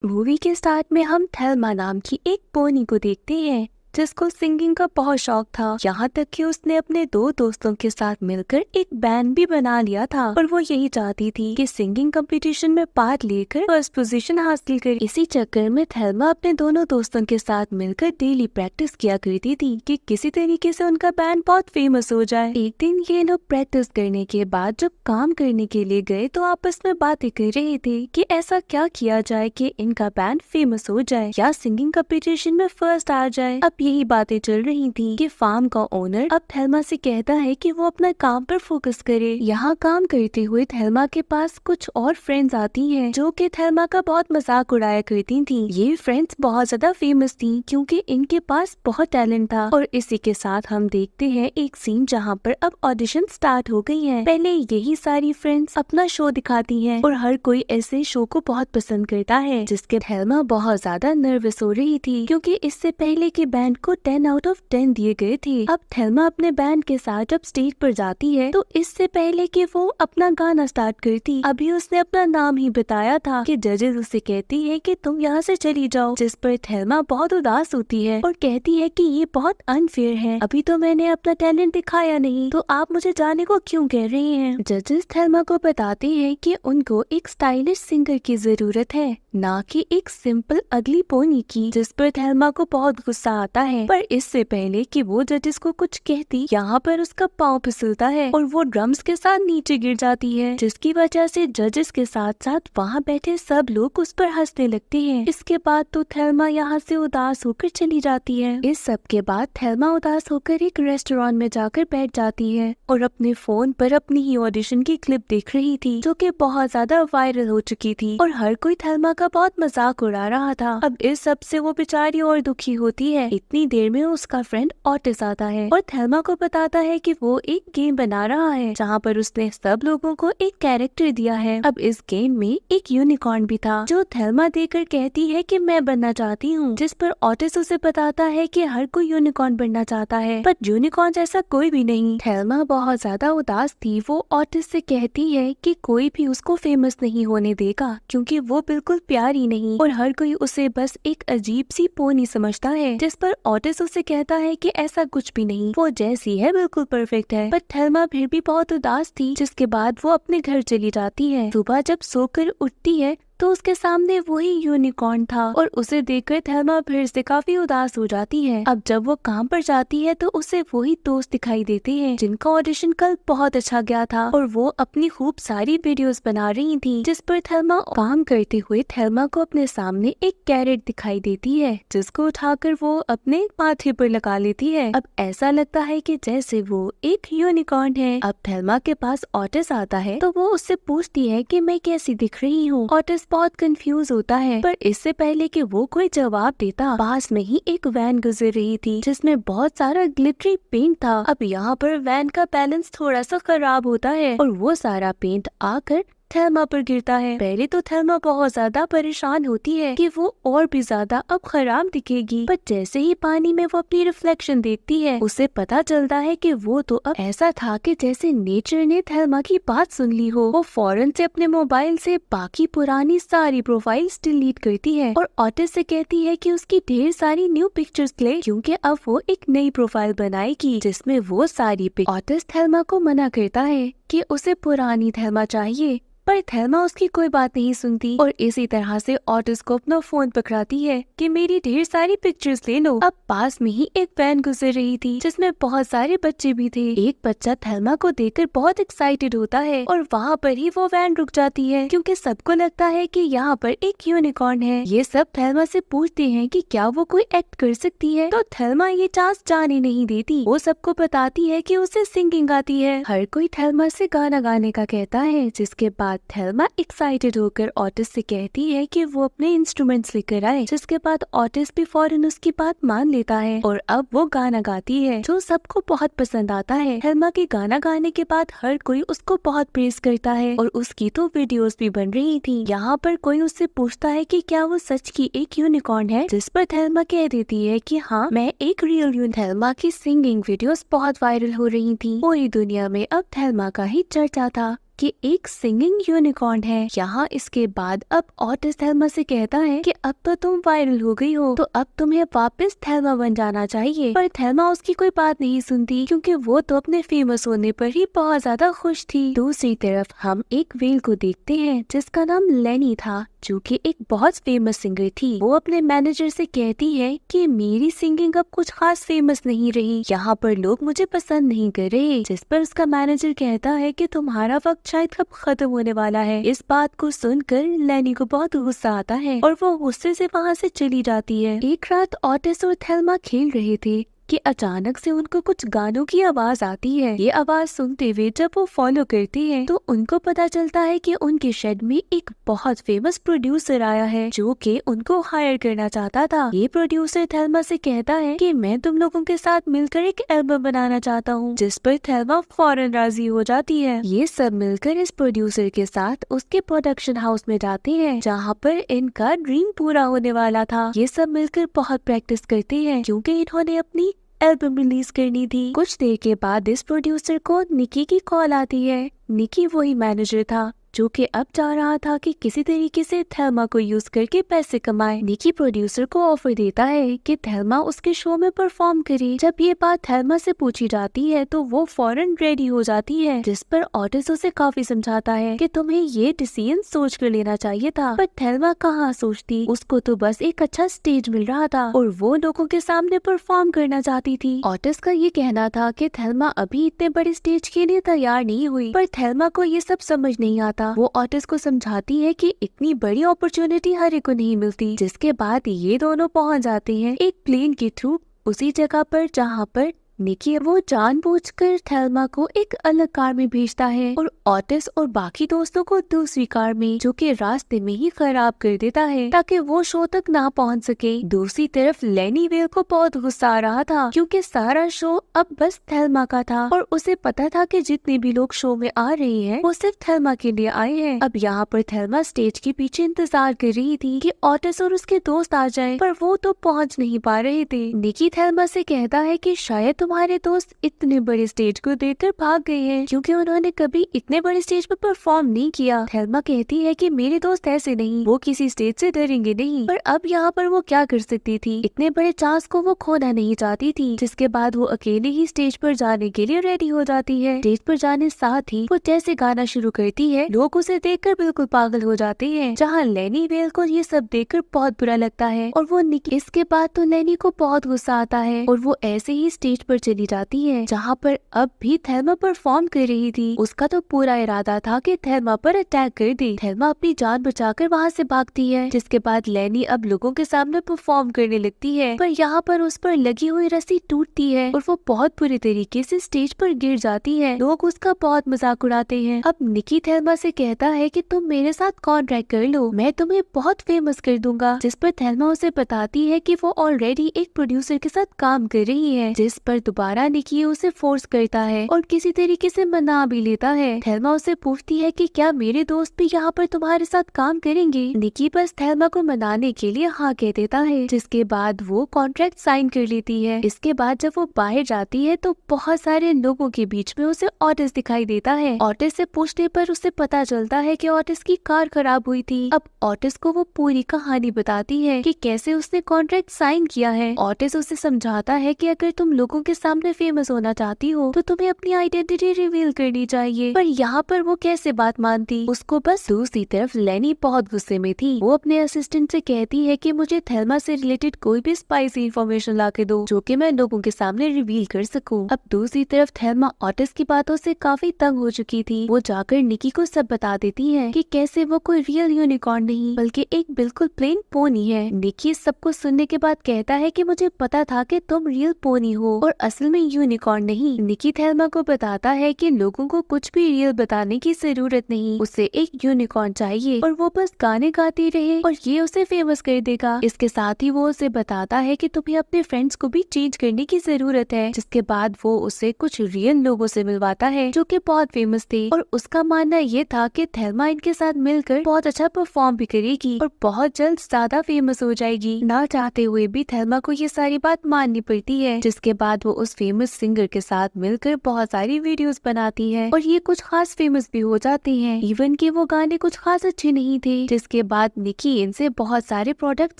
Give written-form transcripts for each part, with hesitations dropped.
Movie के start में हम थेल्मा नाम की एक पोनी को देखते हैं जिसको सिंगिंग का बहुत शौक था। यहाँ तक कि उसने अपने दो दोस्तों के साथ मिलकर एक बैंड भी बना लिया था और वो यही चाहती थी कि सिंगिंग कंपटीशन में पार्ट लेकर फर्स्ट पोजीशन हासिल करे। इसी चक्कर में थेल्मा अपने दोनों दोस्तों के साथ मिलकर डेली प्रैक्टिस किया करती थी कि किसी तरीके से उनका बैंड बहुत फेमस हो जाए। एक दिन ये लोग प्रैक्टिस करने के बाद जब काम करने के लिए गए तो आपस में बातें कर रहे थे कि ऐसा क्या किया जाए कि इनका बैंड फेमस हो जाए या सिंगिंग कंपटीशन में फर्स्ट आ जाए। अब यही बातें चल रही थी कि फार्म का ओनर अब थेल्मा से कहता है कि वो अपना काम पर फोकस करे। यहाँ काम करते हुए थेल्मा के पास कुछ और फ्रेंड्स आती हैं जो कि थेल्मा का बहुत मजाक उड़ाया करती थी। ये फ्रेंड्स बहुत ज्यादा फेमस थी क्योंकि इनके पास बहुत टैलेंट था। और इसी के साथ हम देखते हैं एक सीन जहाँ पर अब ऑडिशन स्टार्ट हो गई है। पहले यही सारी फ्रेंड्स अपना शो दिखाती हैं और हर कोई ऐसे शो को बहुत पसंद करता है, जिसके थेल्मा बहुत ज्यादा नर्वस हो रही थी क्योंकि इससे पहले के बैंड को 10 आउट ऑफ 10 दिए गए थे। अब थेल्मा अपने बैंड के साथ जब स्टेज पर जाती है तो इससे पहले कि वो अपना गाना स्टार्ट करती अभी उसने अपना नाम ही बताया था कि जजेस उसे कहती है कि तुम यहाँ से चली जाओ, जिस पर थेल्मा बहुत उदास होती है और कहती है कि ये बहुत अनफेयर है, अभी तो मैंने अपना टैलेंट दिखाया नहीं तो आप मुझे जाने को क्यों कह रही हैं। जजेस थेल्मा को बताते हैं कि उनको एक स्टाइलिश सिंगर की जरूरत है, ना कि एक सिंपल अगली पोनी की, जिस पर थेल्मा को बहुत गुस्सा आता है। पर इससे पहले कि वो जजेस को कुछ कहती यहाँ पर उसका पाँव फिसलता है और वो ड्रम्स के साथ नीचे गिर जाती है, जिसकी वजह से जजेस के साथ साथ वहाँ बैठे सब लोग उस पर हंसने लगते हैं। इसके बाद तो थेल्मा यहाँ से उदास होकर चली जाती है। इस सब के बाद थेल्मा उदास होकर एक रेस्टोरेंट में जाकर बैठ जाती है और अपने फोन पर अपनी ही ऑडिशन की क्लिप देख रही थी जो कि बहुत ज्यादा वायरल हो चुकी थी और हर कोई थेल्मा का बहुत मजाक उड़ा रहा था। अब इस सब से वो बेचारी और दुखी होती है। इतनी देर में उसका फ्रेंड ऑटिस आता है और थेल्मा को बताता है कि वो एक गेम बना रहा है जहाँ पर उसने सब लोगों को एक कैरेक्टर दिया है। अब इस गेम में एक यूनिकॉर्न भी था जो थेल्मा देखकर कहती है कि मैं बनना चाहती हूँ, जिस पर ऑटिस उसे बताता है कि हर कोई यूनिकॉर्न बनना चाहता है पर यूनिकॉर्न जैसा कोई भी नहीं। थेल्मा बहुत ज्यादा उदास थी। वो ऑटिस से कहती है कि कोई भी उसको फेमस नहीं होने देगा क्योंकि वो बिल्कुल प्यारी नहीं और हर कोई उसे बस एक अजीब सी पोनी समझता है, जिस पर ऑटिस उसे कहता है कि ऐसा कुछ भी नहीं, वो जैसी है बिल्कुल परफेक्ट है। पर थेल्मा फिर भी बहुत उदास थी, जिसके बाद वो अपने घर चली जाती है। सुबह जब सोकर उठती है तो उसके सामने वही यूनिकॉर्न था और उसे देखकर थेल्मा फिर से काफी उदास हो जाती है। अब जब वो काम पर जाती है तो उसे वही दोस्त दिखाई देते हैं जिनका ऑडिशन कल बहुत अच्छा गया था और वो अपनी खूब सारी वीडियोस बना रही थी, जिस पर थेल्मा काम करते हुए थेल्मा को अपने सामने एक कैरेट दिखाई देती है जिसको उठाकर वो अपने माथे पर लगा लेती है। अब ऐसा लगता है कि जैसे वो एक यूनिकॉर्न है। अब थेल्मा के पास ऑटिस आता है तो वो उससे पूछती है कि मैं कैसी दिख रही हूँ। ऑटिस बहुत कंफ्यूज होता है पर इससे पहले कि वो कोई जवाब देता पास में ही एक वैन गुजर रही थी जिसमें बहुत सारा ग्लिटरी पेंट था। अब यहाँ पर वैन का बैलेंस थोड़ा सा खराब होता है और वो सारा पेंट आकर थेल्मा पर गिरता है। पहले तो थेल्मा बहुत ज्यादा परेशान होती है कि वो और भी ज्यादा अब खराब दिखेगी, पर जैसे ही पानी में वो अपनी रिफ्लेक्शन देखती है उसे पता चलता है कि वो तो अब ऐसा था कि जैसे नेचर ने थेल्मा की बात सुन ली हो। वो फौरन से अपने मोबाइल से बाकी पुरानी सारी प्रोफाइल्स डिलीट करती है और ऑटिस से कहती है कि उसकी ढेर सारी न्यू पिक्चर्स ले क्योंकि अब वो एक नई प्रोफाइल बनाएगी जिसमें वो सारी ऑटिस थेल्मा को मना करता है कि उसे पुरानी थेल्मा चाहिए, पर थेल्मा उसकी कोई बात नहीं सुनती और इसी तरह से ऑटिस को अपना फोन पकड़ाती है कि मेरी ढेर सारी पिक्चर्स ले लो। अब पास में ही एक वैन गुजर रही थी जिसमें बहुत सारे बच्चे भी थे। एक बच्चा थेल्मा को देखकर बहुत एक्साइटेड होता है और वहाँ पर ही वो वैन रुक जाती है क्योंकि सबको लगता है कि यहाँ पर एक यूनिकॉर्न है। ये सब थेल्मा से पूछते हैं कि क्या वो कोई एक्ट कर सकती है, तो थेल्मा ये चांस जाने नहीं देती। वो सबको बताती है कि उसे सिंगिंग आती है। हर कोई थेल्मा से गाना गाने का कहता है, जिसके बाद थेल्मा एक्साइटेड होकर ऑटिस से कहती है कि वो अपने इंस्ट्रूमेंट्स लेकर आए, जिसके बाद ऑटिस भी फौरन उसकी बात मान लेता है और अब वो गाना गाती है जो सबको बहुत पसंद आता है। थेल्मा के गाना गाने के बाद हर कोई उसको बहुत प्रेज करता है और उसकी तो वीडियोस भी बन रही थी। यहाँ पर कोई उससे पूछता है कि क्या वो सच की एक यूनिकॉर्न है, जिस पर थेल्मा कह देती है कि हाँ मैं एक रियल यूनिकॉर्न। थेल्मा की सिंगिंग वीडियोस बहुत वायरल हो रही थी। पूरी दुनिया में अब थेल्मा का ही चर्चा था। कि एक सिंगिंग यूनिकॉर्न है। यहाँ इसके बाद अब ऑटिस थेल्मा से कहता है कि अब तो तुम वायरल हो गई हो, तो अब तुम्हें वापस थेल्मा बन जाना चाहिए। पर थेल्मा उसकी कोई बात नहीं सुनती, क्योंकि वो तो अपने फेमस होने पर ही बहुत ज्यादा खुश थी। दूसरी तरफ हम एक व्हेल को देखते हैं जिसका नाम लेनी था, जो कि एक बहुत फेमस सिंगर थी। वो अपने मैनेजर से कहती है कि मेरी सिंगिंग अब कुछ खास फेमस नहीं रही, यहाँ पर लोग मुझे पसंद नहीं कर रहे। जिस पर उसका मैनेजर कहता है कि तुम्हारा वक्त शायद कब खत्म होने वाला है। इस बात को सुनकर लेनी को बहुत गुस्सा आता है और वो गुस्से से वहाँ से चली जाती है। एक रात ऑटिस और थेल्मा खेल रहे थे कि अचानक से उनको कुछ गानों की आवाज आती है। ये आवाज सुनते हुए जब वो फॉलो करते हैं तो उनको पता चलता है कि उनके शेड में एक बहुत फेमस प्रोड्यूसर आया है, जो कि उनको हायर करना चाहता था। ये प्रोड्यूसर थेल्मा से कहता है कि मैं तुम लोगों के साथ मिलकर एक एल्बम बनाना चाहता हूँ, जिस पर थेल्मा फौरन राजी हो जाती है। ये सब मिलकर इस प्रोड्यूसर के साथ उसके प्रोडक्शन हाउस में जाते हैं, जहाँ पर इनका ड्रीम पूरा होने वाला था। ये सब मिलकर बहुत प्रैक्टिस करते हैं, क्योंकि इन्होंने अपनी एल्बम रिलीज करनी थी। कुछ देर के बाद इस प्रोड्यूसर को निकी की कॉल आती है। निकी वही मैनेजर था जो कि अब चाह रहा था कि किसी तरीके से थेल्मा को यूज करके पैसे कमाए। निकी प्रोड्यूसर को ऑफर देता है कि थेल्मा उसके शो में परफॉर्म करे। जब ये बात थेल्मा से पूछी जाती है तो वो फौरन रेडी हो जाती है, जिस पर ऑटिस उसे काफी समझाता है कि तुम्हें ये डिसीजन सोच कर लेना चाहिए था। पर थेल्मा कहाँ सोचती, उसको तो बस एक अच्छा स्टेज मिल रहा था और वो लोगों के सामने परफॉर्म करना चाहती थी। ऑटिस का ये कहना था कि थेल्मा अभी इतने बड़े स्टेज के लिए तैयार नहीं हुई, पर थेल्मा को ये सब समझ नहीं आता। वो ऑटिस को समझाती है कि इतनी बड़ी अपॉर्चुनिटी हर एक को नहीं मिलती। जिसके बाद ये दोनों पहुंच जाते हैं एक प्लेन के थ्रू उसी जगह पर जहाँ पर निकी वो जानबूझकर थेल्मा को एक अलग कार में भेजता है और ऑटिस और बाकी दोस्तों को दूसरी कार में, जो कि रास्ते में ही खराब कर देता है ताकि वो शो तक ना पहुंच सके। दूसरी तरफ लेनी वेल को बहुत गुस्सा आ रहा था, क्योंकि सारा शो अब बस थेल्मा का था और उसे पता था कि जितने भी लोग शो में आ रहे हैं वो सिर्फ थेल्मा के लिए आए हैं। अब यहाँ पर थेल्मा स्टेज के पीछे इंतजार कर रही थी कि ऑटिस और उसके दोस्त आ जाएं, पर वो तो पहुँच नहीं पा रहे थे। निकी थेल्मा से कहता है कि शायद तुम्हारे दोस्त इतने बड़े स्टेज को देखकर भाग गए हैं, क्योंकि उन्होंने कभी इतने बड़े स्टेज पर परफॉर्म नहीं किया। थेल्मा कहती है कि मेरे दोस्त ऐसे नहीं, वो किसी स्टेज से डरेंगे नहीं। पर अब यहाँ पर वो क्या कर सकती थी, इतने बड़े चांस को वो खोना नहीं चाहती थी। जिसके बाद वो अकेले ही स्टेज पर जाने के लिए रेडी हो जाती है। स्टेज पर जाने साथ ही वो जैसे गाना शुरू करती है, लोग उसे देखकर बिल्कुल पागल हो जाते हैं। जहाँ लेनी वेल को ये सब देखकर बहुत बुरा लगता है और वो निकी। इसके बाद तो लेनी को बहुत गुस्सा आता है और वो ऐसे ही स्टेज पर चली जाती है, जहाँ पर अब भी थेल्मा परफॉर्म कर रही थी। उसका तो पूरा इरादा था कि थेल्मा पर अटैक कर दे। थेल्मा अपनी जान बचाकर वहाँ से भागती है, जिसके बाद लेनी अब लोगों के सामने परफॉर्म करने लगती है। पर यहाँ पर उस पर लगी हुई रस्सी टूटती है और वो बहुत बुरे तरीके से स्टेज पर गिर जाती है। लोग उसका बहुत मजाक उड़ाते हैं। अब निकी थेल्मा से कहता है कि तुम मेरे साथ कॉन्ट्रैक्ट कर लो, मैं तुम्हें बहुत फेमस कर दूंगा। जिस पर थेल्मा उसे बताती है कि वो ऑलरेडी एक प्रोड्यूसर के साथ काम कर रही है, जिस पर दोबारा निकी उसे फोर्स करता है और किसी तरीके से मना भी लेता है। थेल्मा उसे पूछती है कि क्या मेरे दोस्त भी यहाँ पर तुम्हारे साथ काम करेंगे। निकी बस थेल्मा को मनाने के लिए हाँ कह देता है, जिसके बाद वो कॉन्ट्रैक्ट साइन कर लेती है। इसके बाद जब वो बाहर जाती है तो बहुत सारे लोगों के बीच में उसे ऑटिस दिखाई देता है। ऑटिस से पूछने पर उसे पता चलता है कि ऑटिस की कार खराब हुई थी। अब ऑटिस को वो पूरी कहानी बताती है कि कैसे उसने कॉन्ट्रैक्ट साइन किया है। ऑटिस उसे समझाता है कि अगर तुम लोगों के सामने फेमस होना चाहती हो तो तुम्हें अपनी आइडेंटिटी रिवील करनी चाहिए। पर यहाँ पर वो कैसे बात मानती, उसको बस। दूसरी तरफ लेनी बहुत गुस्से में थी। वो अपने असिस्टेंट से कहती है कि मुझे थेल्मा से रिलेटेड कोई भी स्पाइसी इन्फॉर्मेशन ला के दो, जो कि मैं लोगों के सामने रिवील कर सकूं। अब दूसरी तरफ थेल्मा ऑटिस की बातों से काफी तंग हो चुकी थी। वो जाकर निकी को सब बता देती है कि कैसे वो कोई रियल यूनिकॉर्न नहीं बल्कि एक बिल्कुल प्लेन पोनी है। निकी सबको सुनने के बाद कहता है कि मुझे पता था कि तुम रियल पोनी हो और असल में यूनिकॉर्न नहीं। निकी थेल्मा को बताता है कि लोगों को कुछ भी रियल बताने की जरूरत नहीं, उसे एक यूनिकॉर्न चाहिए और वो बस गाने गाती रहे और ये उसे फेमस कर देगा। इसके साथ ही वो उसे बताता है कि तुम्हें अपने फ्रेंड्स को भी चेंज करने की जरूरत है। जिसके बाद वो उसे कुछ रियल लोगों से मिलवाता है जो कि बहुत फेमस थे और उसका मानना ये था कि थेल्मा इनके साथ मिलकर बहुत अच्छा परफॉर्म भी करेगी और बहुत जल्द ज्यादा फेमस हो जाएगी। ना चाहते हुए भी थेल्मा को ये सारी बात माननी पड़ती है। जिसके बाद वो उस फेमस सिंगर के साथ मिलकर बहुत सारी वीडियोस बनाती है और ये कुछ खास फेमस भी हो जाती हैं। इवन कि वो गाने कुछ खास अच्छे नहीं थे, जिसके बाद निकी इनसे बहुत सारे प्रोडक्ट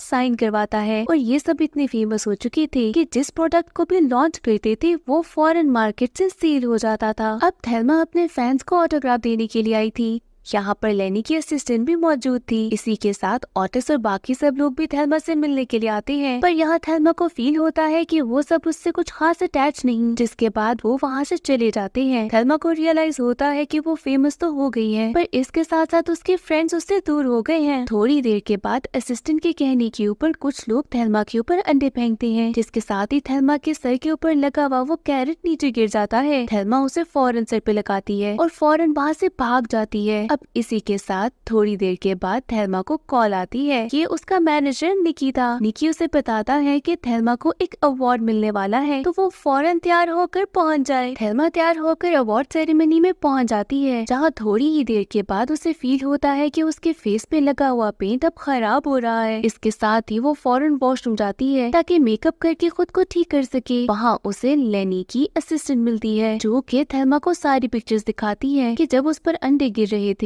साइन करवाता है और ये सब इतने फेमस हो चुके थे कि जिस प्रोडक्ट को भी लॉन्च करते थे वो फॉरेन मार्केट से सेल हो जाता था। अब थेल्मा अपने फैंस को ऑटोग्राफ देने के लिए आई थी। यहाँ पर लेनी की असिस्टेंट भी मौजूद थी। इसी के साथ ऑटिस और बाकी सब लोग भी थेल्मा से मिलने के लिए आते हैं, पर यहाँ थेल्मा को फील होता है कि वो सब उससे कुछ खास अटैच नहीं, जिसके बाद वो वहाँ से चले जाते हैं। थेल्मा को रियलाइज होता है कि वो फेमस तो हो गई है, पर इसके साथ साथ उसके फ्रेंड्स उससे दूर हो गए हैं। थोड़ी देर के बाद असिस्टेंट के कहने के ऊपर कुछ लोग थेल्मा के ऊपर अंडे फेंकते हैं, जिसके साथ ही थेल्मा के सर के ऊपर लगा हुआ वो कैरेट नीचे गिर जाता है। थेल्मा उसे फौरन सर पे लगाती है और फौरन वहाँ से भाग जाती है। अब इसी के साथ थोड़ी देर के बाद थेल्मा को कॉल आती है। ये उसका मैनेजर निकी था। निकी उसे बताता है कि थेल्मा को एक अवार्ड मिलने वाला है, तो वो फौरन तैयार होकर पहुंच जाए। थेल्मा तैयार होकर अवार्ड सेरेमनी में पहुंच जाती है, जहां थोड़ी ही देर के बाद उसे फील होता है कि उसके फेस पे लगा हुआ पेंट अब खराब हो रहा है। इसके साथ ही वो फौरन वॉशरूम जाती है ताकि मेकअप करके खुद को ठीक कर सके। वहाँ उसे लेनी की असिस्टेंट मिलती है, जो कि थेल्मा को सारी पिक्चर्स दिखाती है कि जब उस पर अंडे गिर रहे थे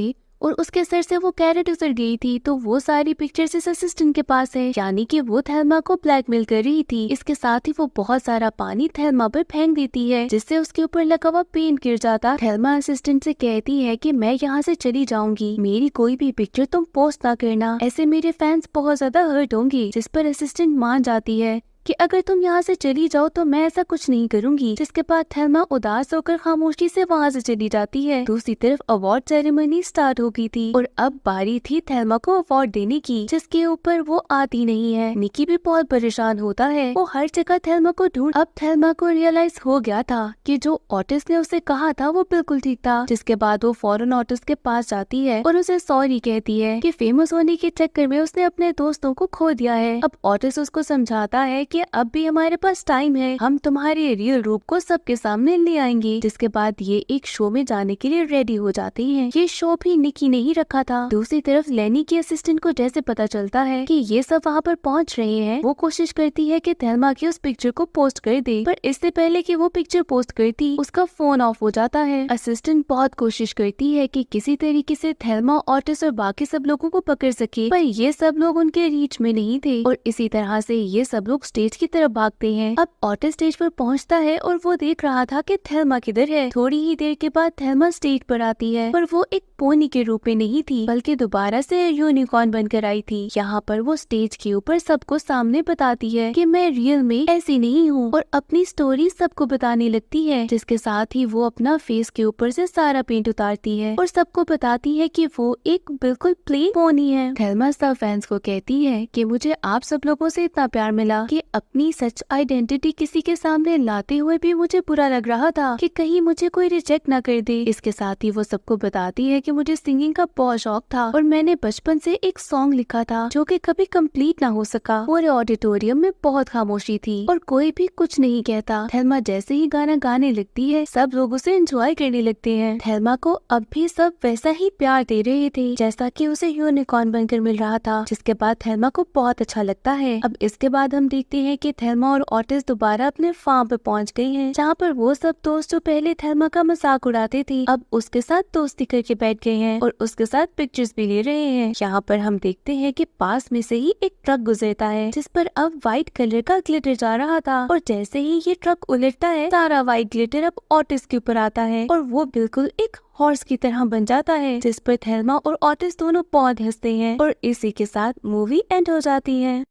और उसके सर से वो कैरेट उतर गई थी, तो वो सारी पिक्चर्स इस असिस्टेंट के पास है, यानी कि वो थेल्मा को ब्लैकमेल कर रही थी। इसके साथ ही वो बहुत सारा पानी थेल्मा पर फेंक देती है, जिससे उसके ऊपर लगा हुआ पेंट गिर जाता। थेल्मा असिस्टेंट से कहती है कि मैं यहाँ से चली जाऊंगी, मेरी कोई भी पिक्चर तुम पोस्ट ना करना, ऐसे मेरे फैंस बहुत ज्यादा हर्ट होंगे। जिस पर असिस्टेंट मान जाती है कि अगर तुम यहाँ से चली जाओ तो मैं ऐसा कुछ नहीं करूंगी। जिसके बाद थेल्मा उदास होकर खामोशी से वहाँ से चली जाती है। दूसरी तरफ अवार्ड सेरेमनी स्टार्ट हो गई थी और अब बारी थी थेल्मा को अवार्ड देने की, जिसके ऊपर वो आती नहीं है। निकी भी बहुत परेशान होता है, वो हर जगह थेल्मा को ढूंढ। अब थेल्मा को रियलाइज हो गया था कि जो ऑटिस ने उसे कहा था वो बिल्कुल ठीक था। जिसके बाद वो फौरन ऑटिस के पास जाती है और उसे सॉरी कहती है कि फेमस होने के चक्कर में उसने अपने दोस्तों को खो दिया है। अब ऑटिस उसको समझाता है कि अब भी हमारे पास टाइम है, हम तुम्हारे रियल रूप को सबके सामने ले आएंगे। जिसके बाद ये एक शो में जाने के लिए रेडी हो जाते हैं। ये शो भी निकी ने ही रखा था। दूसरी तरफ लेनी की असिस्टेंट को जैसे पता चलता है कि ये सब वहाँ पर पहुँच रहे हैं, वो कोशिश करती है कि थेल्मा की उस पिक्चर को पोस्ट कर दे, पर इससे पहले कि वो पिक्चर पोस्ट करती उसका फोन ऑफ हो जाता है। असिस्टेंट बहुत कोशिश करती है कि किसी तरीके से थेल्मा, ऑटिस और बाकी सब लोगों को पकड़ सके, पर ये सब लोग उनके रीच में नहीं थे और इसी तरह से ये सब लोग स्टेज की तरफ भागते हैं। अब ऑटिस स्टेज पर पहुंचता है और वो देख रहा था कि थेल्मा किधर है। थोड़ी ही देर के बाद थेल्मा स्टेज पर आती है, पर वो एक पोनी के रूप में नहीं थी, बल्कि दोबारा से यूनिकॉर्न बनकर आई थी। यहाँ पर वो स्टेज के ऊपर सबको सामने बताती है कि मैं रियल में ऐसी नहीं हूँ और अपनी स्टोरी सबको बताने लगती है। जिसके साथ ही वो अपना फेस के ऊपर से सारा पेंट उतारती है और सबको बताती है कि वो एक बिल्कुल प्लेन पोनी है। थेल्मा सब फैंस को कहती है कि मुझे आप सब लोगों से इतना प्यार मिला कि अपनी सच आइडेंटिटी किसी के सामने लाते हुए भी मुझे बुरा लग रहा था कि कहीं मुझे कोई रिजेक्ट ना कर दे। इसके साथ ही वो सबको बताती है कि मुझे सिंगिंग का बहुत शौक था और मैंने बचपन से एक सॉन्ग लिखा था जो कि कभी कंप्लीट ना हो सका। पूरे ऑडिटोरियम में बहुत खामोशी थी और कोई भी कुछ नहीं कहता। थेल्मा जैसे ही गाना गाने लगती है, सब लोग उसे एंजॉय करने लगते हैं। थेल्मा को अब भी सब वैसा ही प्यार दे रहे थे जैसा कि उसे यूनिकॉर्न बनकर मिल रहा था। जिसके बाद थेल्मा को बहुत अच्छा लगता है। अब इसके बाद हम देखते हैं कि थेल्मा और ऑटिस दोबारा अपने फार्म पे पहुंच गए हैं, जहाँ पर वो सब दोस्त जो पहले थेल्मा का मजाक उड़ाते थे अब उसके साथ दोस्ती करके बैठ गए हैं और उसके साथ पिक्चर्स भी ले रहे हैं। यहाँ पर हम देखते हैं कि पास में से ही एक ट्रक गुजरता है, जिस पर अब व्हाइट कलर का ग्लिटर जा रहा था और जैसे ही ये ट्रक उलटता है, सारा व्हाइट ग्लिटर अब ऑटिस के ऊपर आता है और वो बिल्कुल एक हॉर्स की तरह बन जाता है, जिस पर थेल्मा और ऑटिस दोनों बहुत हंसते हैं और इसी के साथ मूवी एंड हो जाती है।